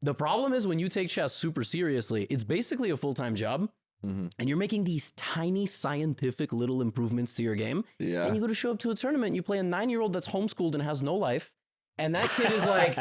The problem is when you take chess super seriously, it's basically a full-time job. And you're making these tiny scientific little improvements to your game. Yeah. And you go to show up to a tournament and you play a 9-year-old that's homeschooled and has no life. And that kid is like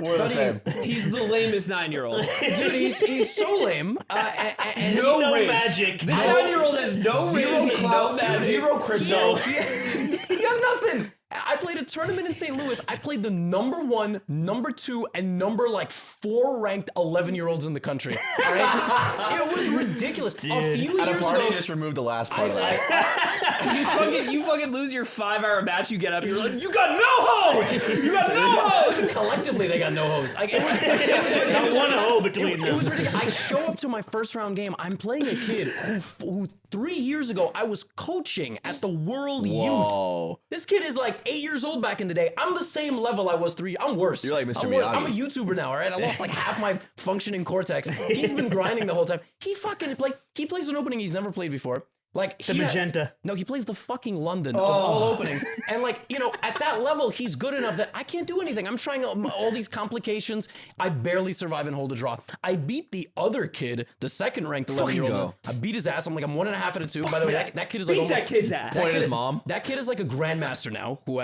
studying. He's the lamest 9-year-old. Dude, he's so lame. And No riz. magic. This 9-year-old has no riz, no magic. Zero crypto. He got nothing. I played a tournament in St. Louis. I played the #1, #2, and number 4 ranked 11-year-olds in the country. All right? It was ridiculous. A few At a years party, ago, just removed the last part of that. You fucking lose your 5-hour match. You get up. You're like, you got no hose. You got no hose. collectively they got no hose. Like, it was Not one hole between it them. was ridiculous. I show up to my first round game. I'm playing a kid who 3 years ago I was coaching at the World Whoa. Youth. This kid is 8 years old back in the day. I'm the same level I was 3. I'm worse. You're like Mr. I'm worse. Miyagi. I'm a YouTuber now, all right? I lost half my functioning cortex. He's been grinding the whole time. He plays an opening he's never played before. The magenta. No, he plays the fucking London of all openings. And at that level, he's good enough that I can't do anything. I'm trying all these complications. I barely survive and hold a draw. I beat the other kid, the second ranked 11-year-old. go. I beat his ass. I'm 1.5 out of 2. By the way, that kid is Beat that kid's ass. Pointed his mom. That kid is a grandmaster now, who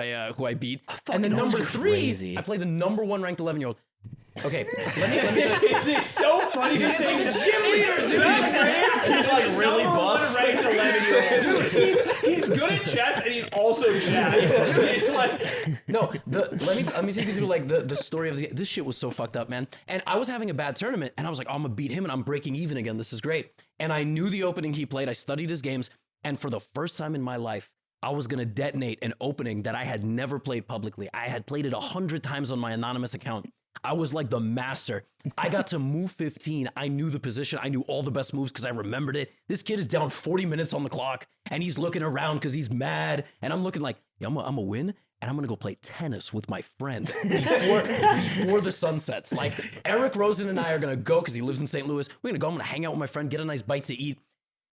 I beat. And then that's number 3, crazy. I play the #1 ranked 11-year-old. Okay, let me say. It's so funny to It's say like the gym leaders, dude. He's really buff. ranked 11-year-old. Dude, he's good at chess and he's also jacked. Dude, it's No, let me take you through the story of this shit was so fucked up, man. And I was having a bad tournament, and I was like, I'm gonna beat him, and I'm breaking even again. This is great. And I knew the opening he played. I studied his games, and for the first time in my life, I was gonna detonate an opening that I had never played publicly. I had played it 100 times on my anonymous account. I was like the master. I got to move 15. I knew the position. I knew all the best moves because I remembered it. This kid is down 40 minutes on the clock, and he's looking around because he's mad. And I'm looking like, yeah, I'm gonna win, and I'm gonna go play tennis with my friend before the sun sets. Eric Rosen and I are gonna go because he lives in St. Louis. We're gonna go. I'm gonna hang out with my friend, get a nice bite to eat.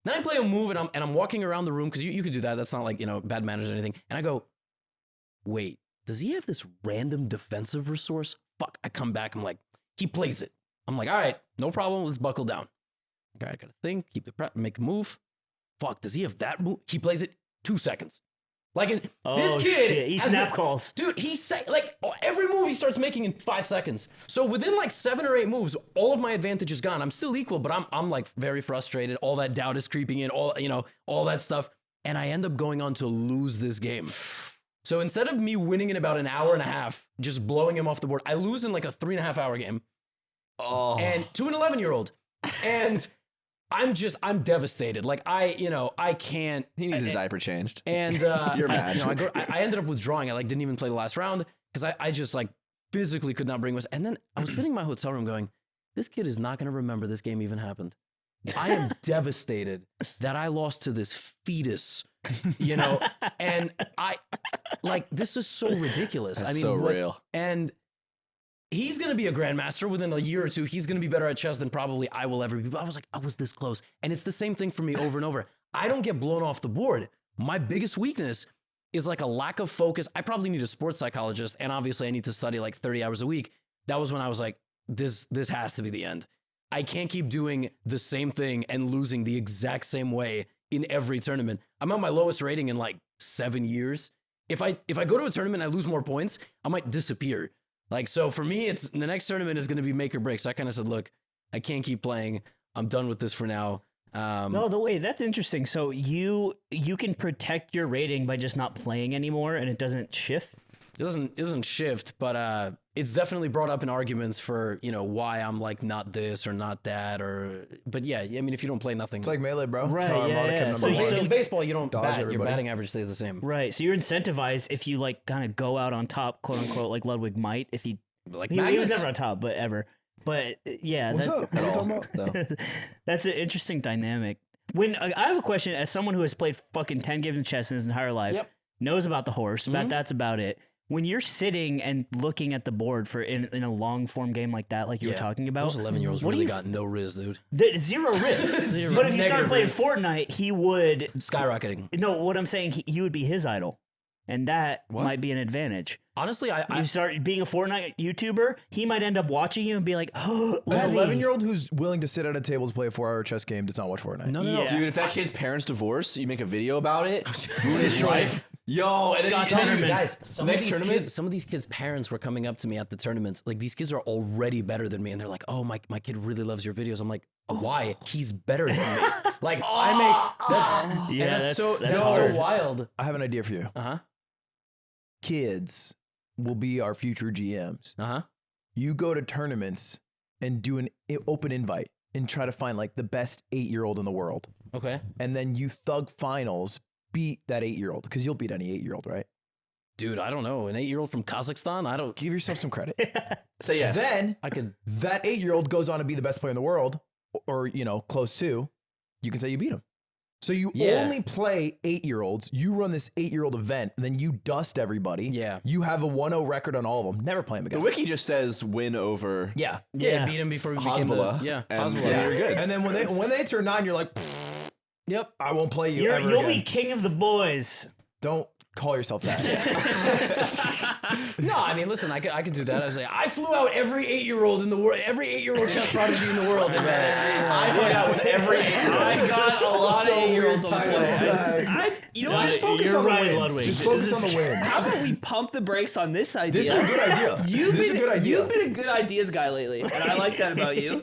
Then I play a move, and I'm walking around the room because you could do that. That's not bad manners or anything. And I go, wait, does he have this random defensive resource? Fuck, I come back, I'm like, he plays it. I'm like, all right, no problem, let's buckle down. All right, I gotta think, keep it prep, make a move. Fuck, does he have that move? He plays it 2 seconds. This kid, shit. He snap calls. Dude, every move he starts making in 5 seconds. So within 7 or 8 moves, all of my advantage is gone. I'm still equal, but I'm very frustrated. All that doubt is creeping in, all that stuff. And I end up going on to lose this game. So instead of me winning in about an hour and a half, just blowing him off the board, I lose in a 3.5 hour game. Oh. And to an 11-year-old. And I'm devastated. I can't. He needs his diaper changed. And You're mad. I ended up withdrawing. I didn't even play the last round because I just physically could not bring myself. And then I was sitting in my hotel room going, this kid is not going to remember this game even happened. I am devastated that I lost to this fetus, and this is so ridiculous. That's so real. And he's going to be a grandmaster within a year or two. He's going to be better at chess than probably I will ever be. But I was I was this close. And it's the same thing for me over and over. I don't get blown off the board. My biggest weakness is a lack of focus. I probably need a sports psychologist. And obviously I need to study 30 hours a week. That was when I was like, this has to be the end. I can't keep doing the same thing and losing the exact same way in every tournament. I'm at my lowest rating in 7 years. If I go to a tournament and I lose more points, I might disappear. So for me, it's the next tournament is going to be make or break. So I kind of said, look, I can't keep playing. I'm done with this for now. No, that's interesting. So you can protect your rating by just not playing anymore, and it doesn't shift. It doesn't shift, but it's definitely brought up in arguments for why I'm not this or not that but yeah, I mean if you don't play nothing, It's like Melee, bro. Right, That's how yeah, Harmonica yeah. number So- one. so- in baseball you don't Dodge bat. Your everybody. batting average stays the same. Right. So you're incentivized if you kind of go out on top, quote unquote, like Ludwig might. If he was Magnus? never on top, but ever. But yeah, What's up? What are you talking about? No. that's an interesting dynamic. When I have a question, as someone who has played fucking 10 games of chess in his entire life, Yep. knows about the horse, but that's about it. When you're sitting and looking at the board for in a long form game like that, like you were talking about, Those 11-year-olds what do really you got no riz, dude. zero risk. Zero. But if you started Negative playing risk. Fortnite, he would. Skyrocketing. No, what I'm saying, he would be his idol. and that might be an advantage. Honestly, You I start being a Fortnite YouTuber, he might end up watching you and be like, "Oh, An Levy." 11-year-old who's willing to sit at a table to play a 4-hour chess game does not watch Fortnite. no. Yeah. Dude, if that kid's parents divorce, you make a video about it, ruin his life. Yo, and then Scott you tell Tenorman. Guys, some Next of these tournament? kids, some of these kids' parents were coming up to me at the tournaments. Like these kids are already better than me, and they're like, "Oh, my kid really loves your videos." I'm like, "Why? He's better than me." Like I make that's Yeah, and that's that's so hard. wild. I have an idea for you. Uh Kids will be our future GMs. huh. You go to tournaments and do an open invite and try to find like the best 8-year-old in the world. Okay. And then you thug finals, beat that 8-year-old because you'll beat any 8-year-old, right? Dude, I don't know. An 8-year-old from Kazakhstan? I don't. Give yourself some credit. Say yes. Then I could. that 8-year-old goes on to be the best player in the world or, close to, you can say you beat him. So you Yeah. only play 8-year-olds. You run this 8-year-old event, and then you dust everybody. Yeah. You have a 1-0 record on all of them. Never play them the again. wiki just says win over. Yeah. Yeah, beat him before we became Hezbollah. Yeah, And Hezbollah. yeah. You're good. And then when they turn 9, you're like, Yep. I won't play you You're, ever you'll again. be king of the boys. Don't call yourself that. No, I mean, listen, I could do that. I was like, I flew out every 8-year-old in the world, every 8-year-old chess prodigy in the world. And, I hung out with every 8-year-old. I got a lot of 8-year-olds on the play. You know what? Just focus You're on the right, wins. Ludwig. Just focus on the wins. How about we pump the brakes on this idea? This is a good idea. You've This is been, a good idea. You've been a good ideas guy lately, and I like that about you.